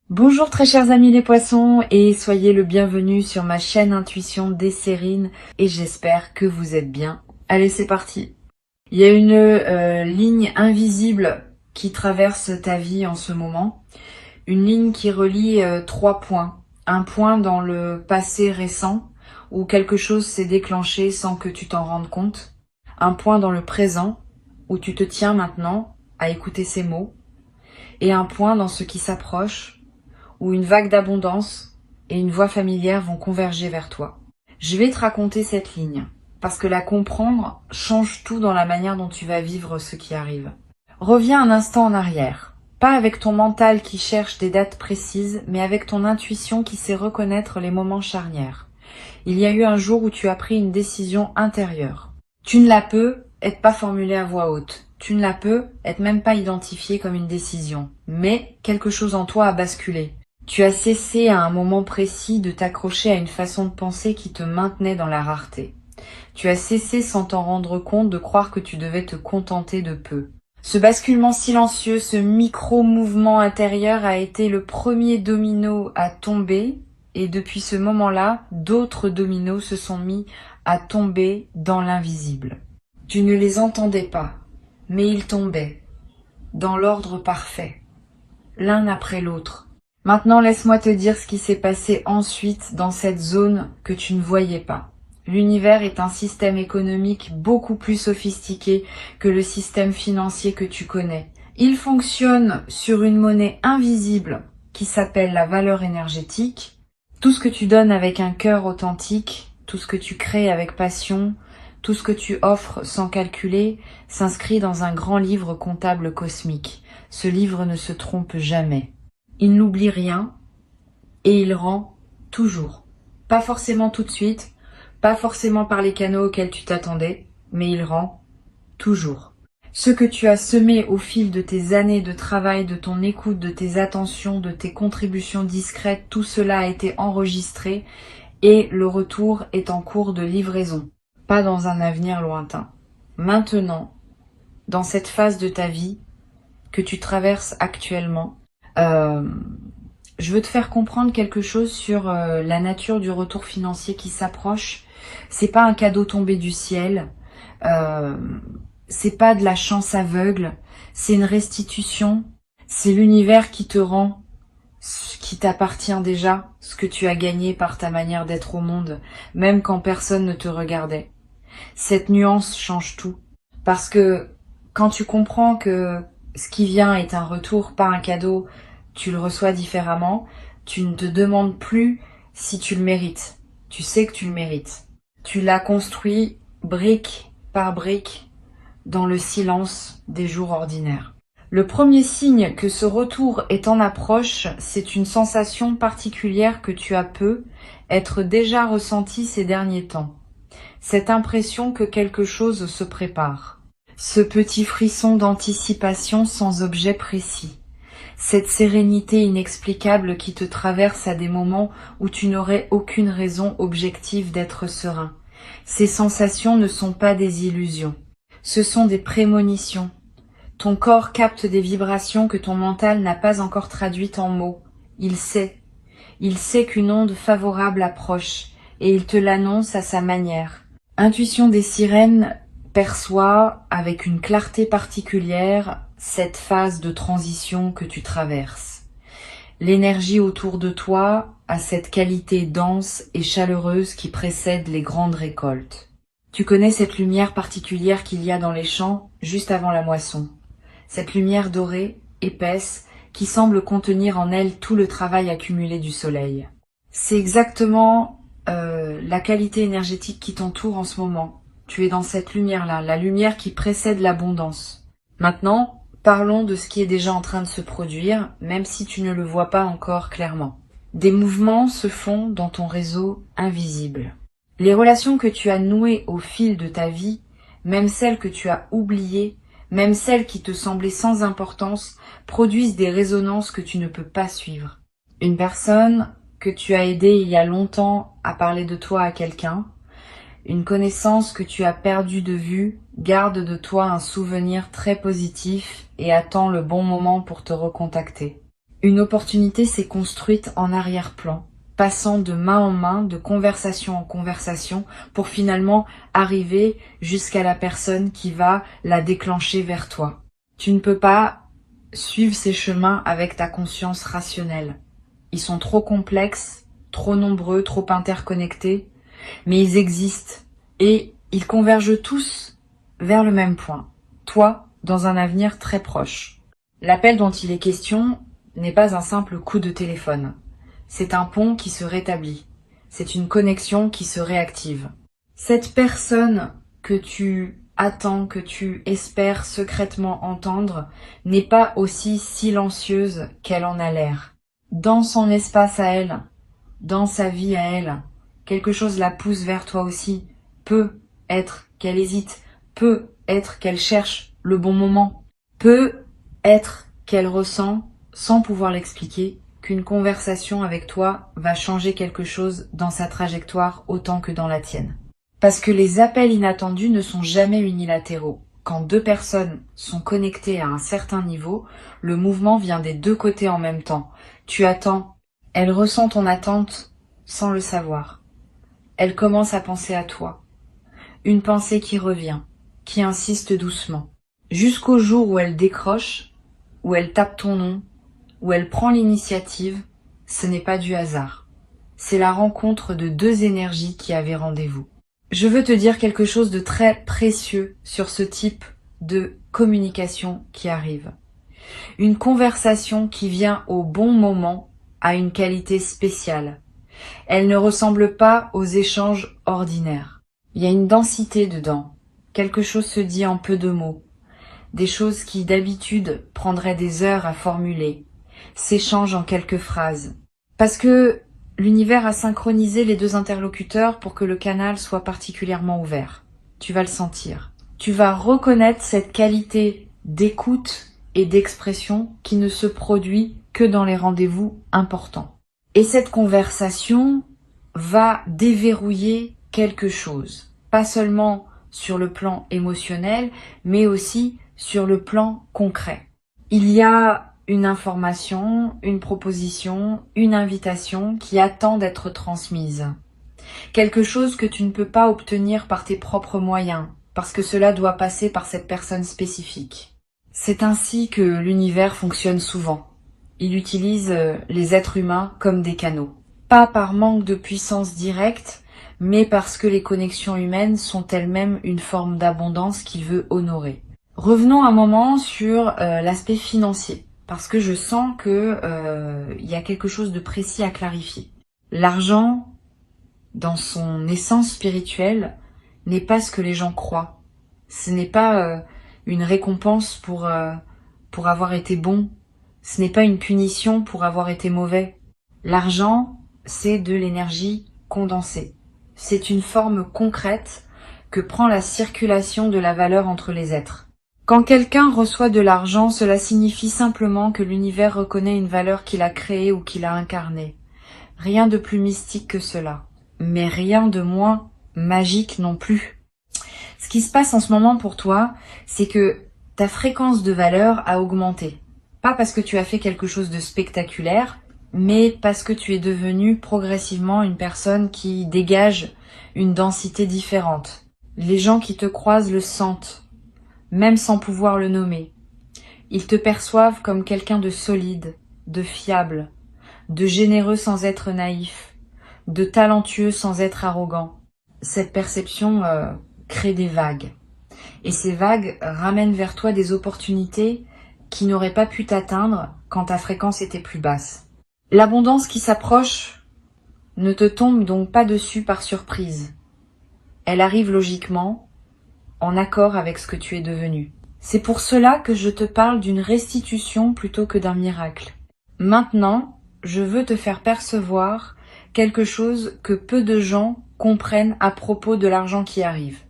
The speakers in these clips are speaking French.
Bonjour très chers amis les poissons et soyez le bienvenu sur ma chaîne Intuition Desserine et j'espère que vous êtes bien. Allez, c'est parti. Il y a une ligne invisible qui traverse ta vie en ce moment. Une ligne qui relie trois points. Un point dans le passé récent où quelque chose s'est déclenché sans que tu t'en rendes compte. Un point dans le présent où tu te tiens maintenant à écouter ces mots. Et un point dans ce qui s'approche où une vague d'abondance et une voix familière vont converger vers toi. Je vais te raconter cette ligne, parce que la comprendre change tout dans la manière dont tu vas vivre ce qui arrive. Reviens un instant en arrière, pas avec ton mental qui cherche des dates précises, mais avec ton intuition qui sait reconnaître les moments charnières. Il y a eu un jour où tu as pris une décision intérieure. Tu ne la peux être pas formulée à voix haute. Tu ne la peux être même pas identifiée comme une décision. Mais quelque chose en toi a basculé. Tu as cessé à un moment précis de t'accrocher à une façon de penser qui te maintenait dans la rareté. Tu as cessé sans t'en rendre compte de croire que tu devais te contenter de peu. Ce basculement silencieux, ce micro-mouvement intérieur a été le premier domino à tomber et depuis ce moment-là, d'autres dominos se sont mis à tomber dans l'invisible. Tu ne les entendais pas, mais ils tombaient, dans l'ordre parfait, l'un après l'autre. Maintenant, laisse-moi te dire ce qui s'est passé ensuite dans cette zone que tu ne voyais pas. L'univers est un système économique beaucoup plus sophistiqué que le système financier que tu connais. Il fonctionne sur une monnaie invisible qui s'appelle la valeur énergétique. Tout ce que tu donnes avec un cœur authentique, tout ce que tu crées avec passion, tout ce que tu offres sans calculer, s'inscrit dans un grand livre comptable cosmique. Ce livre ne se trompe jamais. Il n'oublie rien et il rend toujours. Pas forcément tout de suite, pas forcément par les canaux auxquels tu t'attendais, mais il rend toujours. Ce que tu as semé au fil de tes années de travail, de ton écoute, de tes attentions, de tes contributions discrètes, tout cela a été enregistré et le retour est en cours de livraison, pas dans un avenir lointain. Maintenant, dans cette phase de ta vie que tu traverses actuellement, je veux te faire comprendre quelque chose sur la nature du retour financier qui s'approche. C'est pas un cadeau tombé du ciel, c'est pas de la chance aveugle, c'est une restitution, c'est l'univers qui te rend ce qui t'appartient déjà, ce que tu as gagné par ta manière d'être au monde, même quand personne ne te regardait. Cette nuance change tout, parce que quand tu comprends que ce qui vient est un retour, pas un cadeau, tu le reçois différemment, tu ne te demandes plus si tu le mérites. Tu sais que tu le mérites. Tu l'as construit brique par brique dans le silence des jours ordinaires. Le premier signe que ce retour est en approche, c'est une sensation particulière que tu as être déjà ressentie ces derniers temps. Cette impression que quelque chose se prépare. Ce petit frisson d'anticipation sans objet précis. Cette sérénité inexplicable qui te traverse à des moments où tu n'aurais aucune raison objective d'être serein. Ces sensations ne sont pas des illusions. Ce sont des prémonitions. Ton corps capte des vibrations que ton mental n'a pas encore traduites en mots. Il sait. Il sait qu'une onde favorable approche et il te l'annonce à sa manière. Intuition des sirènes perçoit avec une clarté particulière cette phase de transition que tu traverses. L'énergie autour de toi a cette qualité dense et chaleureuse qui précède les grandes récoltes. Tu connais cette lumière particulière qu'il y a dans les champs juste avant la moisson. Cette lumière dorée, épaisse, qui semble contenir en elle tout le travail accumulé du soleil. C'est exactement la qualité énergétique qui t'entoure en ce moment. Tu es dans cette lumière-là, la lumière qui précède l'abondance. Maintenant, parlons de ce qui est déjà en train de se produire, même si tu ne le vois pas encore clairement. Des mouvements se font dans ton réseau invisible. Les relations que tu as nouées au fil de ta vie, même celles que tu as oubliées, même celles qui te semblaient sans importance, produisent des résonances que tu ne peux pas suivre. Une personne que tu as aidée il y a longtemps à parler de toi à quelqu'un, une connaissance que tu as perdue de vue, garde de toi un souvenir très positif et attend le bon moment pour te recontacter. Une opportunité s'est construite en arrière-plan, passant de main en main, de conversation en conversation, pour finalement arriver jusqu'à la personne qui va la déclencher vers toi. Tu ne peux pas suivre ces chemins avec ta conscience rationnelle. Ils sont trop complexes, trop nombreux, trop interconnectés, mais ils existent et ils convergent tous vers le même point, toi, dans un avenir très proche. L'appel dont il est question n'est pas un simple coup de téléphone. C'est un pont qui se rétablit. C'est une connexion qui se réactive. Cette personne que tu attends, que tu espères secrètement entendre, n'est pas aussi silencieuse qu'elle en a l'air. Dans son espace à elle, dans sa vie à elle, quelque chose la pousse vers toi aussi. Peut être qu'elle hésite, peut être qu'elle cherche le bon moment, peut être qu'elle ressent, sans pouvoir l'expliquer, qu'une conversation avec toi va changer quelque chose dans sa trajectoire autant que dans la tienne. Parce que les appels inattendus ne sont jamais unilatéraux. Quand deux personnes sont connectées à un certain niveau, le mouvement vient des deux côtés en même temps. Tu attends, elle ressent ton attente sans le savoir. Elle commence à penser à toi. Une pensée qui revient, qui insiste doucement. Jusqu'au jour où elle décroche, où elle tape ton nom, où elle prend l'initiative, ce n'est pas du hasard. C'est la rencontre de deux énergies qui avaient rendez-vous. Je veux te dire quelque chose de très précieux sur ce type de communication qui arrive. Une conversation qui vient au bon moment a une qualité spéciale. Elle ne ressemble pas aux échanges ordinaires. Il y a une densité dedans. Quelque chose se dit en peu de mots. Des choses qui d'habitude prendraient des heures à formuler, s'échangent en quelques phrases. Parce que l'univers a synchronisé les deux interlocuteurs pour que le canal soit particulièrement ouvert. Tu vas le sentir. Tu vas reconnaître cette qualité d'écoute et d'expression qui ne se produit que dans les rendez-vous importants. Et cette conversation va déverrouiller quelque chose. Pas seulement sur le plan émotionnel, mais aussi sur le plan concret. Il y a une information, une proposition, une invitation qui attend d'être transmise. Quelque chose que tu ne peux pas obtenir par tes propres moyens, parce que cela doit passer par cette personne spécifique. C'est ainsi que l'univers fonctionne souvent. Il utilise les êtres humains comme des canaux. Pas par manque de puissance directe, mais parce que les connexions humaines sont elles-mêmes une forme d'abondance qu'il veut honorer. Revenons un moment sur l'aspect financier, parce que je sens que y a quelque chose de précis à clarifier. L'argent, dans son essence spirituelle, n'est pas ce que les gens croient. Ce n'est pas une récompense pour avoir été bon. Ce n'est pas une punition pour avoir été mauvais. L'argent, c'est de l'énergie condensée. C'est une forme concrète que prend la circulation de la valeur entre les êtres. Quand quelqu'un reçoit de l'argent, cela signifie simplement que l'univers reconnaît une valeur qu'il a créée ou qu'il a incarnée. Rien de plus mystique que cela, mais rien de moins magique non plus. Ce qui se passe en ce moment pour toi, c'est que ta fréquence de valeur a augmenté. Pas parce que tu as fait quelque chose de spectaculaire, mais parce que tu es devenu progressivement une personne qui dégage une densité différente. Les gens qui te croisent le sentent, même sans pouvoir le nommer. Ils te perçoivent comme quelqu'un de solide, de fiable, de généreux sans être naïf, de talentueux sans être arrogant. Cette perception crée des vagues. Et ces vagues ramènent vers toi des opportunités qui n'auraient pas pu t'atteindre quand ta fréquence était plus basse. L'abondance qui s'approche ne te tombe donc pas dessus par surprise. Elle arrive logiquement, en accord avec ce que tu es devenu. C'est pour cela que je te parle d'une restitution plutôt que d'un miracle. Maintenant, je veux te faire percevoir quelque chose que peu de gens comprennent à propos de l'argent qui arrive.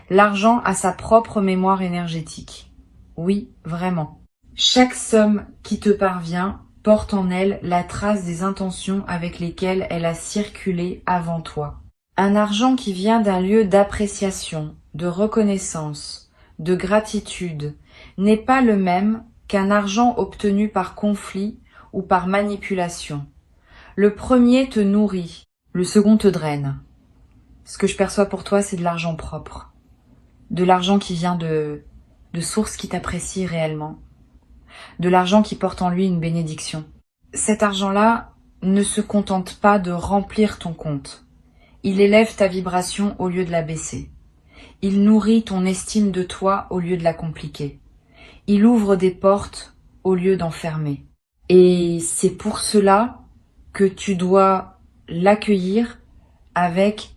L'argent a sa propre mémoire énergétique. Oui, vraiment. Chaque somme qui te parvient porte en elle la trace des intentions avec lesquelles elle a circulé avant toi. Un argent qui vient d'un lieu d'appréciation, de reconnaissance, de gratitude, n'est pas le même qu'un argent obtenu par conflit ou par manipulation. Le premier te nourrit, le second te draine. Ce que je perçois pour toi, c'est de l'argent propre. De l'argent qui vient de sources qui t'apprécient réellement. De l'argent qui porte en lui une bénédiction. Cet argent-là ne se contente pas de remplir ton compte. Il élève ta vibration au lieu de la baisser. Il nourrit ton estime de toi au lieu de la compliquer. Il ouvre des portes au lieu d'en fermer. Et c'est pour cela que tu dois l'accueillir avec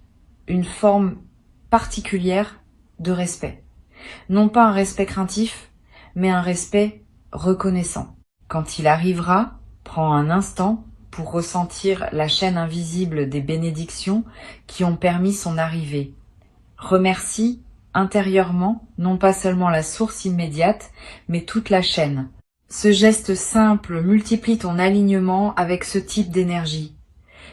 une forme particulière de respect. Non pas un respect craintif, mais un respect reconnaissant. Quand il arrivera, prends un instant pour ressentir la chaîne invisible des bénédictions qui ont permis son arrivée. Remercie intérieurement, non pas seulement la source immédiate, mais toute la chaîne. Ce geste simple multiplie ton alignement avec ce type d'énergie.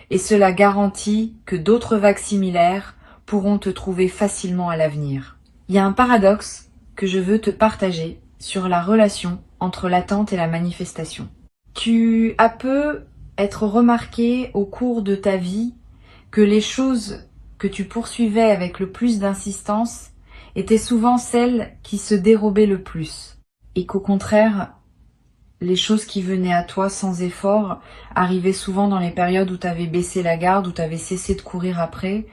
Et cela garantit que d'autres vagues similaires pourront te trouver facilement à l'avenir. Il y a un paradoxe que je veux te partager sur la relation entre l'attente et la manifestation. Tu as peu être remarqué au cours de ta vie que les choses que tu poursuivais avec le plus d'insistance étaient souvent celles qui se dérobaient le plus, et qu'au contraire, les choses qui venaient à toi sans effort arrivaient souvent dans les périodes où tu avais baissé la garde, où tu avais cessé de courir après.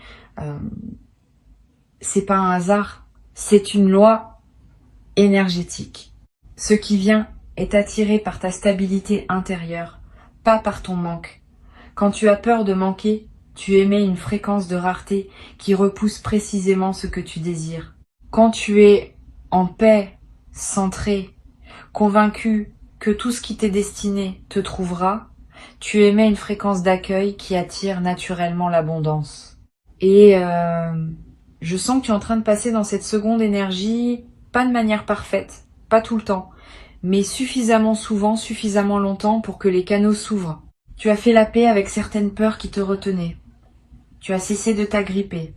C'est pas un hasard, c'est une loi énergétique. Ce qui vient est attiré par ta stabilité intérieure, pas par ton manque. Quand tu as peur de manquer, tu émets une fréquence de rareté qui repousse précisément ce que tu désires. Quand tu es en paix, centré, convaincu que tout ce qui t'est destiné te trouvera, tu émets une fréquence d'accueil qui attire naturellement l'abondance. Et je sens que tu es en train de passer dans cette seconde énergie, pas de manière parfaite, pas tout le temps, mais suffisamment souvent, suffisamment longtemps pour que les canaux s'ouvrent. Tu as fait la paix avec certaines peurs qui te retenaient. Tu as cessé de t'agripper.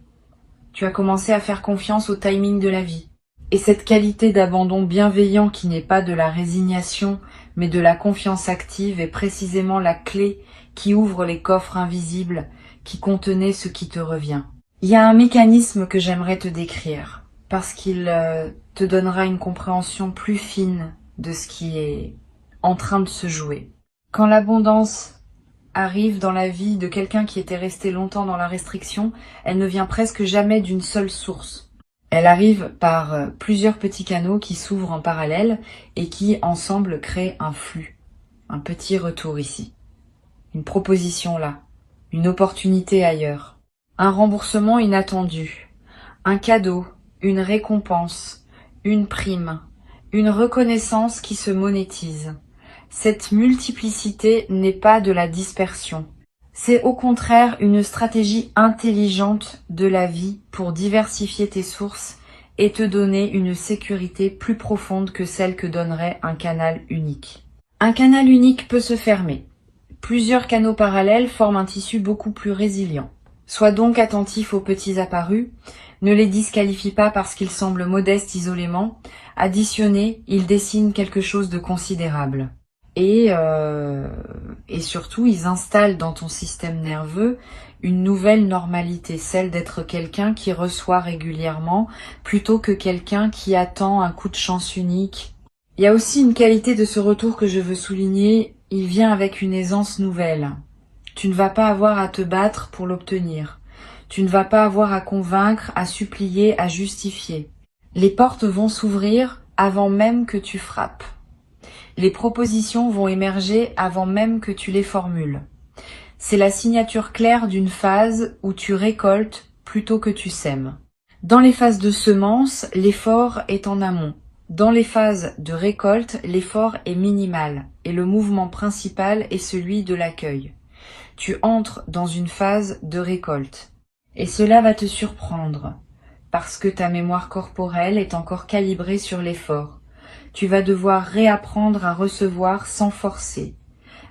Tu as commencé à faire confiance au timing de la vie. Et cette qualité d'abandon bienveillant qui n'est pas de la résignation, mais de la confiance active est précisément la clé qui ouvre les coffres invisibles qui contenaient ce qui te revient. Il y a un mécanisme que j'aimerais te décrire, parce qu'il te donnera une compréhension plus fine de ce qui est en train de se jouer. Quand l'abondance arrive dans la vie de quelqu'un qui était resté longtemps dans la restriction, elle ne vient presque jamais d'une seule source. Elle arrive par plusieurs petits canaux qui s'ouvrent en parallèle et qui, ensemble, créent un flux. Un petit retour ici. Une proposition là. Une opportunité ailleurs. Un remboursement inattendu. Un cadeau. Une récompense. Une prime. Une reconnaissance qui se monétise. Cette multiplicité n'est pas de la dispersion. C'est au contraire une stratégie intelligente de la vie pour diversifier tes sources et te donner une sécurité plus profonde que celle que donnerait un canal unique. Un canal unique peut se fermer. Plusieurs canaux parallèles forment un tissu beaucoup plus résilient. Sois donc attentif aux petits apparus, ne les disqualifie pas parce qu'ils semblent modestes isolément, additionnés, ils dessinent quelque chose de considérable. Et surtout, ils installent dans ton système nerveux une nouvelle normalité, celle d'être quelqu'un qui reçoit régulièrement plutôt que quelqu'un qui attend un coup de chance unique. Il y a aussi une qualité de ce retour que je veux souligner, il vient avec une aisance nouvelle. Tu ne vas pas avoir à te battre pour l'obtenir. Tu ne vas pas avoir à convaincre, à supplier, à justifier. Les portes vont s'ouvrir avant même que tu frappes. Les propositions vont émerger avant même que tu les formules. C'est la signature claire d'une phase où tu récoltes plutôt que tu sèmes. Dans les phases de semence, l'effort est en amont. Dans les phases de récolte, l'effort est minimal et le mouvement principal est celui de l'accueil. Tu entres dans une phase de récolte et cela va te surprendre parce que ta mémoire corporelle est encore calibrée sur l'effort. Tu vas devoir réapprendre à recevoir sans forcer,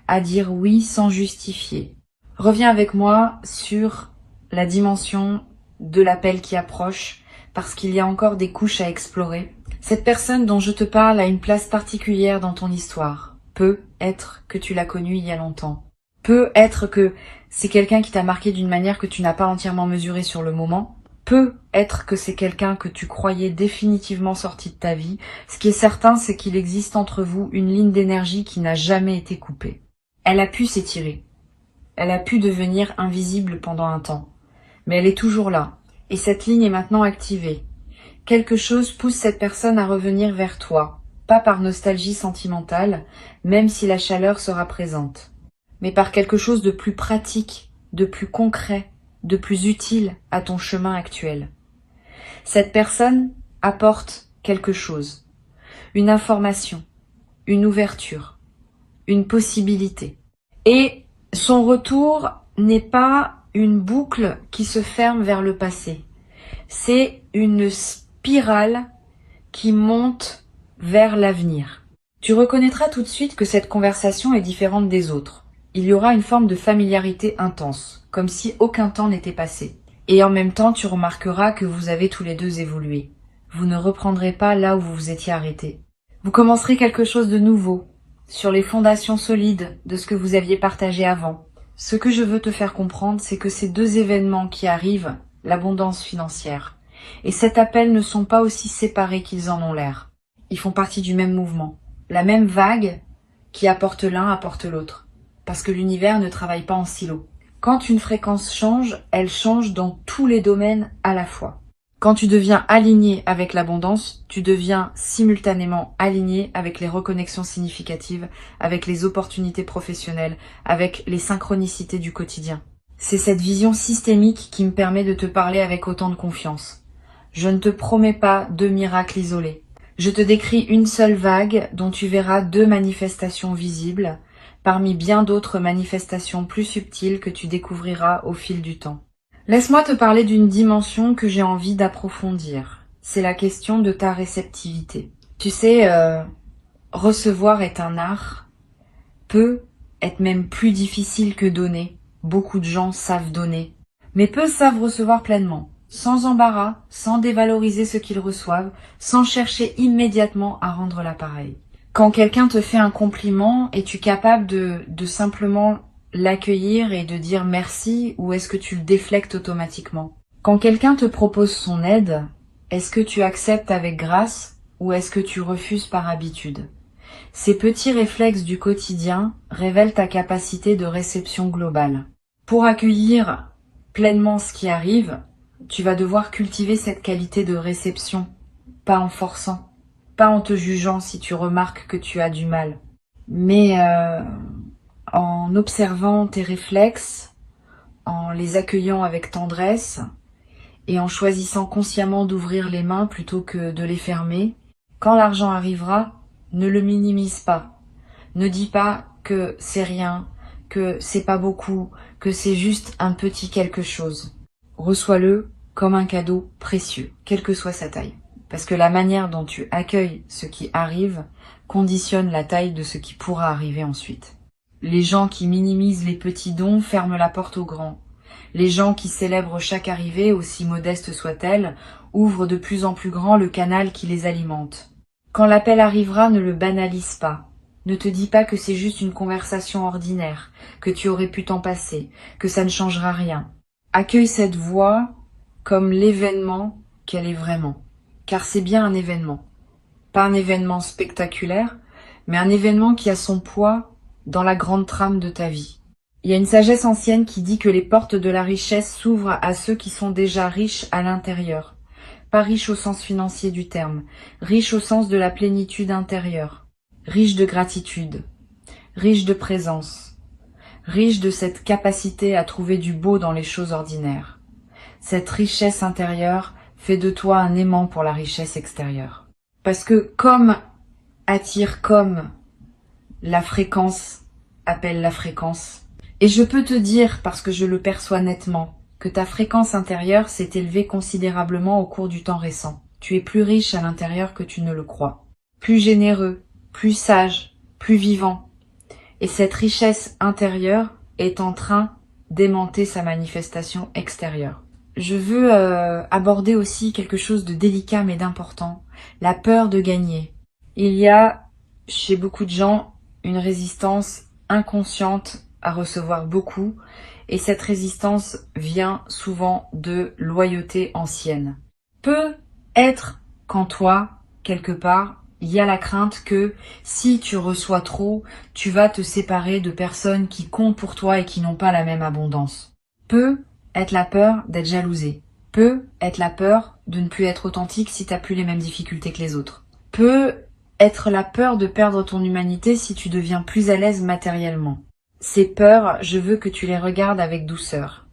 à dire oui sans justifier. Reviens avec moi sur la dimension de l'appel qui approche, parce qu'il y a encore des couches à explorer. Cette personne dont je te parle a une place particulière dans ton histoire. Peut être que tu l'as connu il y a longtemps. Peut être que c'est quelqu'un qui t'a marqué d'une manière que tu n'as pas entièrement mesurée sur le moment. Peut être que c'est quelqu'un que tu croyais définitivement sorti de ta vie. Ce qui est certain, c'est qu'il existe entre vous une ligne d'énergie qui n'a jamais été coupée. Elle a pu s'étirer. Elle a pu devenir invisible pendant un temps. Mais elle est toujours là. Et cette ligne est maintenant activée. Quelque chose pousse cette personne à revenir vers toi. Pas par nostalgie sentimentale, même si la chaleur sera présente. Mais par quelque chose de plus pratique, de plus concret, de plus utile à ton chemin actuel. Cette personne apporte quelque chose, une information, une ouverture, une possibilité. Et son retour n'est pas une boucle qui se ferme vers le passé. C'est une spirale qui monte vers l'avenir. Tu reconnaîtras tout de suite que cette conversation est différente des autres. Il y aura une forme de familiarité intense, comme si aucun temps n'était passé. Et en même temps, tu remarqueras que vous avez tous les deux évolué. Vous ne reprendrez pas là où vous vous étiez arrêté. Vous commencerez quelque chose de nouveau, sur les fondations solides de ce que vous aviez partagé avant. Ce que je veux te faire comprendre, c'est que ces deux événements qui arrivent, l'abondance financière, et cet appel ne sont pas aussi séparés qu'ils en ont l'air. Ils font partie du même mouvement. La même vague qui apporte l'un apporte l'autre. Parce que l'univers ne travaille pas en silo. Quand une fréquence change, elle change dans tous les domaines à la fois. Quand tu deviens aligné avec l'abondance, tu deviens simultanément aligné avec les reconnexions significatives, avec les opportunités professionnelles, avec les synchronicités du quotidien. C'est cette vision systémique qui me permet de te parler avec autant de confiance. Je ne te promets pas deux miracles isolés. Je te décris une seule vague dont tu verras deux manifestations visibles, parmi bien d'autres manifestations plus subtiles que tu découvriras au fil du temps. Laisse-moi te parler d'une dimension que j'ai envie d'approfondir. C'est la question de ta réceptivité. Tu sais, recevoir est un art, peut être même plus difficile que donner. Beaucoup de gens savent donner, mais peu savent recevoir pleinement, sans embarras, sans dévaloriser ce qu'ils reçoivent, sans chercher immédiatement à rendre l'appareil. Quand quelqu'un te fait un compliment, es-tu capable de simplement l'accueillir et de dire merci, ou est-ce que tu le déflectes automatiquement? Quand quelqu'un te propose son aide, est-ce que tu acceptes avec grâce ou est-ce que tu refuses par habitude? Ces petits réflexes du quotidien révèlent ta capacité de réception globale. Pour accueillir pleinement ce qui arrive, tu vas devoir cultiver cette qualité de réception, pas en forçant. Pas en te jugeant si tu remarques que tu as du mal, mais en observant tes réflexes, en les accueillant avec tendresse et en choisissant consciemment d'ouvrir les mains plutôt que de les fermer. Quand l'argent arrivera, ne le minimise pas. Ne dis pas que c'est rien, que c'est pas beaucoup, que c'est juste un petit quelque chose. Reçois-le comme un cadeau précieux, quelle que soit sa taille. Parce que la manière dont tu accueilles ce qui arrive conditionne la taille de ce qui pourra arriver ensuite. Les gens qui minimisent les petits dons ferment la porte aux grands. Les gens qui célèbrent chaque arrivée, aussi modeste soit-elle, ouvrent de plus en plus grand le canal qui les alimente. Quand l'appel arrivera, ne le banalise pas. Ne te dis pas que c'est juste une conversation ordinaire, que tu aurais pu t'en passer, que ça ne changera rien. Accueille cette voix comme l'événement qu'elle est vraiment. Car c'est bien un événement. Pas un événement spectaculaire, mais un événement qui a son poids dans la grande trame de ta vie. Il y a une sagesse ancienne qui dit que les portes de la richesse s'ouvrent à ceux qui sont déjà riches à l'intérieur. Pas riches au sens financier du terme, riches au sens de la plénitude intérieure, riches de gratitude, riches de présence, riches de cette capacité à trouver du beau dans les choses ordinaires. Cette richesse intérieure fait de toi un aimant pour la richesse extérieure. Parce que comme attire comme, la fréquence appelle la fréquence. Et je peux te dire, parce que je le perçois nettement, que ta fréquence intérieure s'est élevée considérablement au cours du temps récent. Tu es plus riche à l'intérieur que tu ne le crois. Plus généreux, plus sage, plus vivant. Et cette richesse intérieure est en train d'aimanter sa manifestation extérieure. Je veux aborder aussi quelque chose de délicat mais d'important, la peur de gagner. Il y a chez beaucoup de gens une résistance inconsciente à recevoir beaucoup, et cette résistance vient souvent de loyauté ancienne. Peut être qu'en toi, quelque part, il y a la crainte que si tu reçois trop, tu vas te séparer de personnes qui comptent pour toi et qui n'ont pas la même abondance. Peut être la peur d'être jalousé. Peut être la peur de ne plus être authentique si tu n'as plus les mêmes difficultés que les autres. Peut être la peur de perdre ton humanité si tu deviens plus à l'aise matériellement. Ces peurs, je veux que tu les regardes avec douceur.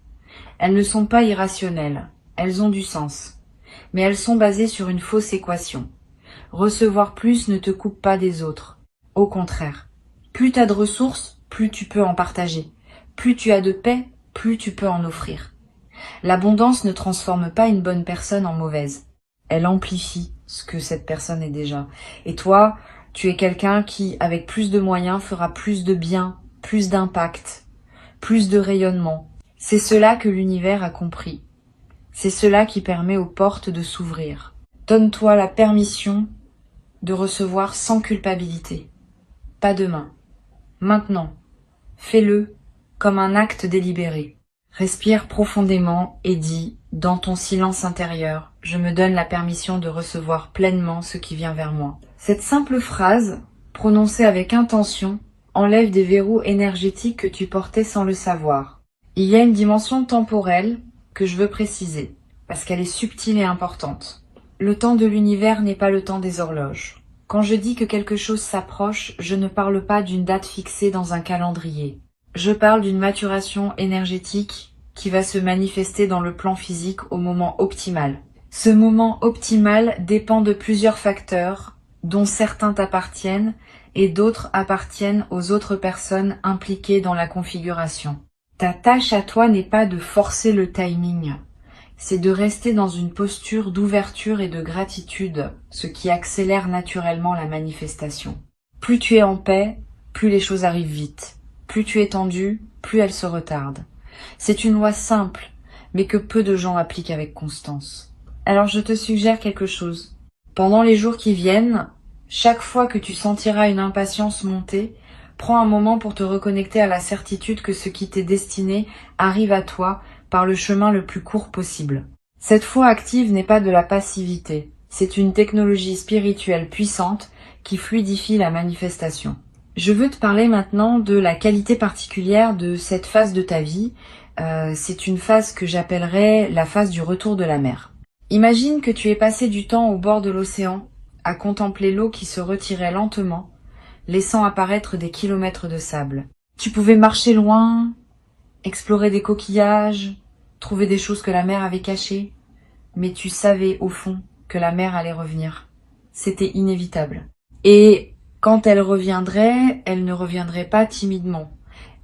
Elles ne sont pas irrationnelles, elles ont du sens. Mais elles sont basées sur une fausse équation. Recevoir plus ne te coupe pas des autres. Au contraire, plus tu as de ressources, plus tu peux en partager. Plus tu as de paix, plus tu peux en offrir. L'abondance ne transforme pas une bonne personne en mauvaise. Elle amplifie ce que cette personne est déjà. Et toi, tu es quelqu'un qui, avec plus de moyens, fera plus de bien, plus d'impact, plus de rayonnement. C'est cela que l'univers a compris. C'est cela qui permet aux portes de s'ouvrir. Donne-toi la permission de recevoir sans culpabilité. Pas demain. Maintenant. Fais-le comme un acte délibéré. Respire profondément et dis, dans ton silence intérieur, je me donne la permission de recevoir pleinement ce qui vient vers moi. Cette simple phrase, prononcée avec intention, enlève des verrous énergétiques que tu portais sans le savoir. Il y a une dimension temporelle que je veux préciser, parce qu'elle est subtile et importante. Le temps de l'univers n'est pas le temps des horloges. Quand je dis que quelque chose s'approche, je ne parle pas d'une date fixée dans un calendrier. Je parle d'une maturation énergétique qui va se manifester dans le plan physique au moment optimal. Ce moment optimal dépend de plusieurs facteurs, dont certains t'appartiennent et d'autres appartiennent aux autres personnes impliquées dans la configuration. Ta tâche à toi n'est pas de forcer le timing, c'est de rester dans une posture d'ouverture et de gratitude, ce qui accélère naturellement la manifestation. Plus tu es en paix, plus les choses arrivent vite. Plus tu es tendu, plus elles se retardent. C'est une loi simple, mais que peu de gens appliquent avec constance. Alors je te suggère quelque chose. Pendant les jours qui viennent, chaque fois que tu sentiras une impatience monter, prends un moment pour te reconnecter à la certitude que ce qui t'est destiné arrive à toi par le chemin le plus court possible. Cette foi active n'est pas de la passivité, c'est une technologie spirituelle puissante qui fluidifie la manifestation. Je veux te parler maintenant de la qualité particulière de cette phase de ta vie. C'est une phase que j'appellerais la phase du retour de la mer. Imagine que tu aies passé du temps au bord de l'océan, à contempler l'eau qui se retirait lentement, laissant apparaître des kilomètres de sable. Tu pouvais marcher loin, explorer des coquillages, trouver des choses que la mer avait cachées, mais tu savais au fond que la mer allait revenir. C'était inévitable. Et quand elle reviendrait, elle ne reviendrait pas timidement.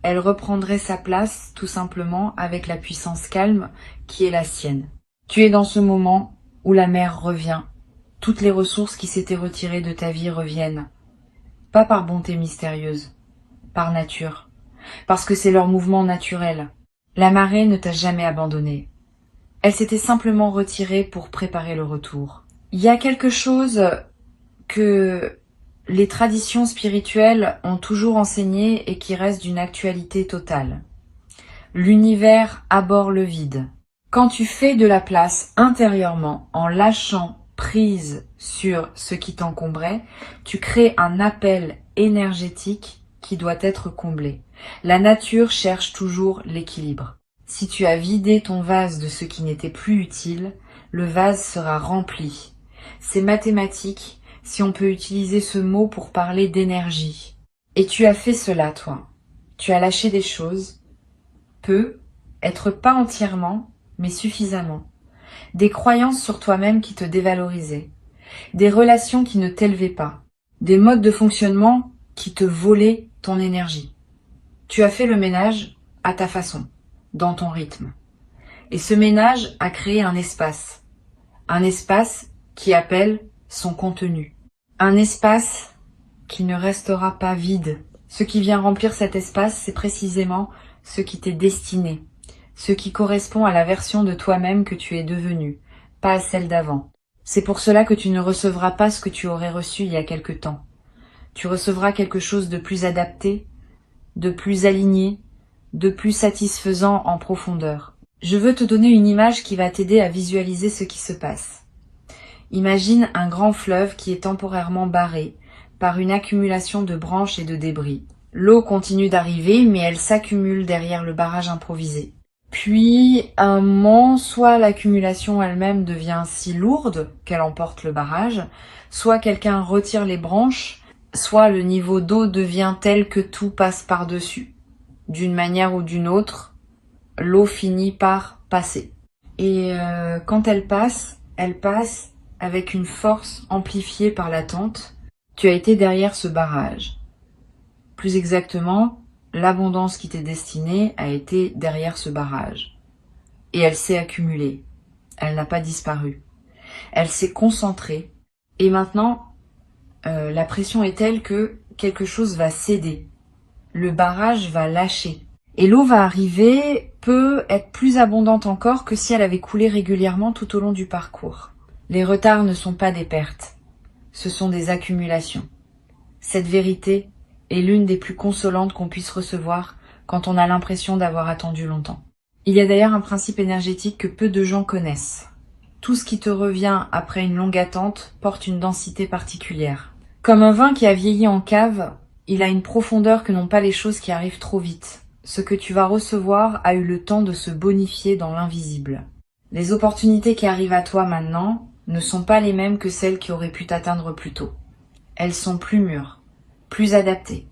Elle reprendrait sa place, tout simplement, avec la puissance calme qui est la sienne. Tu es dans ce moment où la mer revient. Toutes les ressources qui s'étaient retirées de ta vie reviennent. Pas par bonté mystérieuse, par nature. Parce que c'est leur mouvement naturel. La marée ne t'a jamais abandonné. Elle s'était simplement retirée pour préparer le retour. Il y a quelque chose que les traditions spirituelles ont toujours enseigné et qui reste d'une actualité totale. L'univers abhorre le vide. Quand tu fais de la place intérieurement en lâchant prise sur ce qui t'encombrait, tu crées un appel énergétique qui doit être comblé. La nature cherche toujours l'équilibre. Si tu as vidé ton vase de ce qui n'était plus utile, le vase sera rempli. C'est mathématique si on peut utiliser ce mot pour parler d'énergie. Et tu as fait cela, toi. Tu as lâché des choses, peu, être pas entièrement, mais suffisamment. Des croyances sur toi-même qui te dévalorisaient, des relations qui ne t'élevaient pas, des modes de fonctionnement qui te volaient ton énergie. Tu as fait le ménage à ta façon, dans ton rythme. Et ce ménage a créé un espace qui appelle son contenu. Un espace qui ne restera pas vide. Ce qui vient remplir cet espace, c'est précisément ce qui t'est destiné, ce qui correspond à la version de toi-même que tu es devenu, pas à celle d'avant. C'est pour cela que tu ne recevras pas ce que tu aurais reçu il y a quelque temps. Tu recevras quelque chose de plus adapté, de plus aligné, de plus satisfaisant en profondeur. Je veux te donner une image qui va t'aider à visualiser ce qui se passe. Imagine un grand fleuve qui est temporairement barré par une accumulation de branches et de débris. L'eau continue d'arriver, mais elle s'accumule derrière le barrage improvisé. Puis, à un moment, soit l'accumulation elle-même devient si lourde qu'elle emporte le barrage, soit quelqu'un retire les branches, soit le niveau d'eau devient tel que tout passe par-dessus. D'une manière ou d'une autre, l'eau finit par passer. Et quand elle passe avec une force amplifiée par l'attente. Tu as été derrière ce barrage. Plus exactement, l'abondance qui t'est destinée a été derrière ce barrage. Et elle s'est accumulée. Elle n'a pas disparu. Elle s'est concentrée. Et maintenant, la pression est telle que quelque chose va céder. Le barrage va lâcher. Et l'eau va arriver, peut être plus abondante encore que si elle avait coulé régulièrement tout au long du parcours. Les retards ne sont pas des pertes. Ce sont des accumulations. Cette vérité est l'une des plus consolantes qu'on puisse recevoir quand on a l'impression d'avoir attendu longtemps. Il y a d'ailleurs un principe énergétique que peu de gens connaissent. Tout ce qui te revient après une longue attente porte une densité particulière. Comme un vin qui a vieilli en cave, il a une profondeur que n'ont pas les choses qui arrivent trop vite. Ce que tu vas recevoir a eu le temps de se bonifier dans l'invisible. Les opportunités qui arrivent à toi maintenant ne sont pas les mêmes que celles qui auraient pu t'atteindre plus tôt. Elles sont plus mûres, plus adaptées,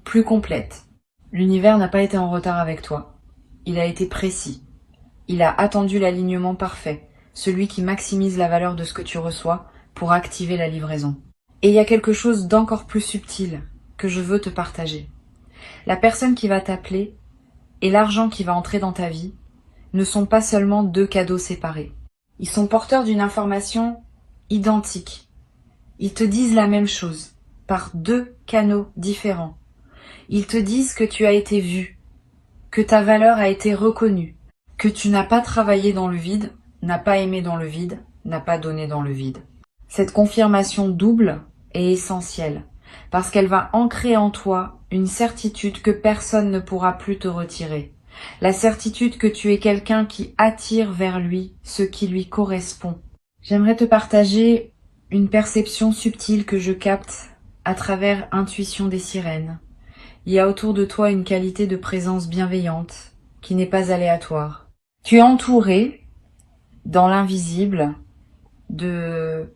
plus complètes. L'univers n'a pas été en retard avec toi. Il a été précis. Il a attendu l'alignement parfait, celui qui maximise la valeur de ce que tu reçois pour activer la livraison. Et il y a quelque chose d'encore plus subtil que je veux te partager. La personne qui va t'appeler et l'argent qui va entrer dans ta vie ne sont pas seulement deux cadeaux séparés. Ils sont porteurs d'une information identique. Ils te disent la même chose, par deux canaux différents. Ils te disent que tu as été vu, que ta valeur a été reconnue, que tu n'as pas travaillé dans le vide, n'as pas aimé dans le vide, n'as pas donné dans le vide. Cette confirmation double est essentielle, parce qu'elle va ancrer en toi une certitude que personne ne pourra plus te retirer. La certitude que tu es quelqu'un qui attire vers lui ce qui lui correspond. J'aimerais te partager une perception subtile que je capte à travers Intuition des sirènes. Il y a autour de toi une qualité de présence bienveillante qui n'est pas aléatoire. Tu es entouré, dans l'invisible, de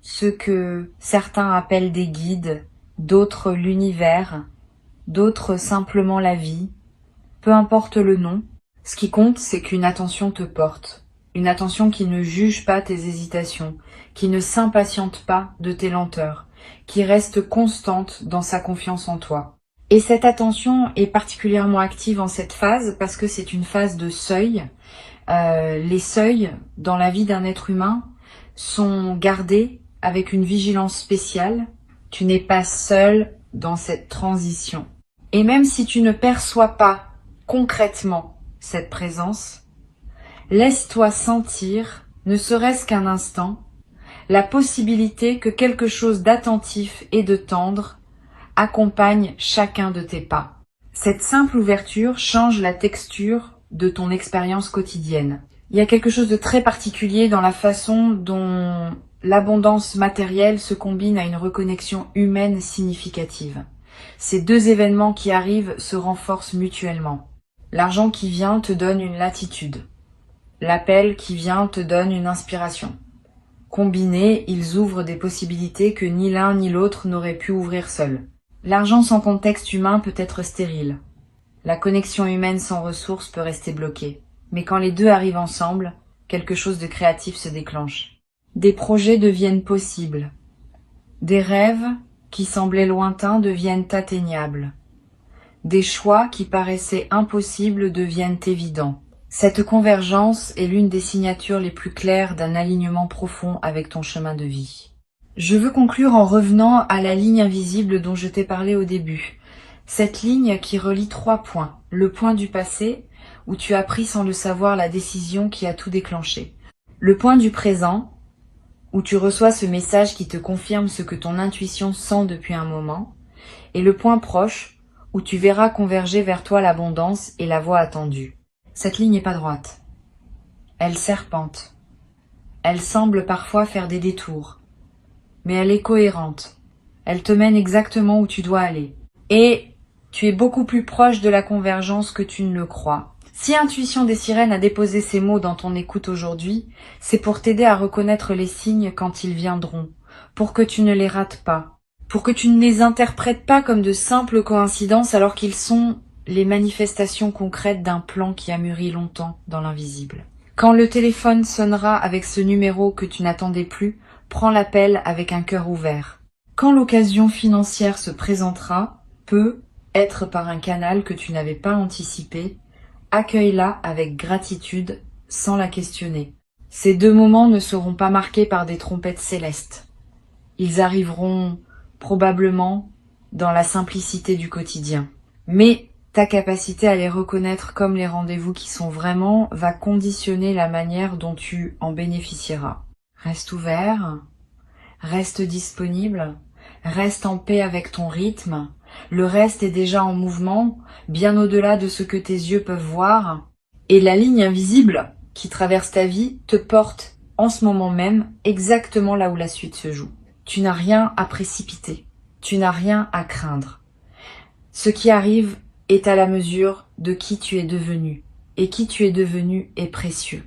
ce que certains appellent des guides, d'autres l'univers, d'autres simplement la vie. Peu importe le nom, ce qui compte, c'est qu'une attention te porte. Une attention qui ne juge pas tes hésitations, qui ne s'impatiente pas de tes lenteurs, qui reste constante dans sa confiance en toi. Et cette attention est particulièrement active en cette phase parce que c'est une phase de seuil. Les seuils dans la vie d'un être humain sont gardés avec une vigilance spéciale. Tu n'es pas seul dans cette transition. Et même si tu ne perçois pas concrètement cette présence, laisse-toi sentir, ne serait-ce qu'un instant, la possibilité que quelque chose d'attentif et de tendre accompagne chacun de tes pas. Cette simple ouverture change la texture de ton expérience quotidienne. Il y a quelque chose de très particulier dans la façon dont l'abondance matérielle se combine à une reconnexion humaine significative. Ces deux événements qui arrivent se renforcent mutuellement. L'argent qui vient te donne une latitude. L'appel qui vient te donne une inspiration. Combinés, ils ouvrent des possibilités que ni l'un ni l'autre n'aurait pu ouvrir seul. L'argent sans contexte humain peut être stérile. La connexion humaine sans ressources peut rester bloquée. Mais quand les deux arrivent ensemble, quelque chose de créatif se déclenche. Des projets deviennent possibles. Des rêves qui semblaient lointains deviennent atteignables. Des choix qui paraissaient impossibles deviennent évidents. Cette convergence est l'une des signatures les plus claires d'un alignement profond avec ton chemin de vie. Je veux conclure en revenant à la ligne invisible dont je t'ai parlé au début. Cette ligne qui relie 3 points. Le point du passé, où tu as pris sans le savoir la décision qui a tout déclenché. Le point du présent, où tu reçois ce message qui te confirme ce que ton intuition sent depuis un moment, et le point proche, où tu verras converger vers toi l'abondance et la voie attendue. Cette ligne n'est pas droite. Elle serpente. Elle semble parfois faire des détours. Mais elle est cohérente. Elle te mène exactement où tu dois aller. Et tu es beaucoup plus proche de la convergence que tu ne le crois. Si Intuition des Sirènes a déposé ces mots dans ton écoute aujourd'hui, c'est pour t'aider à reconnaître les signes quand ils viendront, pour que tu ne les rates pas, pour que tu ne les interprètes pas comme de simples coïncidences alors qu'ils sont les manifestations concrètes d'un plan qui a mûri longtemps dans l'invisible. Quand le téléphone sonnera avec ce numéro que tu n'attendais plus, prends l'appel avec un cœur ouvert. Quand l'occasion financière se présentera, peut être par un canal que tu n'avais pas anticipé, accueille-la avec gratitude sans la questionner. Ces deux moments ne seront pas marqués par des trompettes célestes. Ils arriveront probablement dans la simplicité du quotidien. Mais ta capacité à les reconnaître comme les rendez-vous qui sont vraiment va conditionner la manière dont tu en bénéficieras. Reste ouvert, reste disponible, reste en paix avec ton rythme. Le reste est déjà en mouvement, bien au-delà de ce que tes yeux peuvent voir. Et la ligne invisible qui traverse ta vie te porte en ce moment même exactement là où la suite se joue. Tu n'as rien à précipiter, tu n'as rien à craindre. Ce qui arrive est à la mesure de qui tu es devenu, et qui tu es devenu est précieux.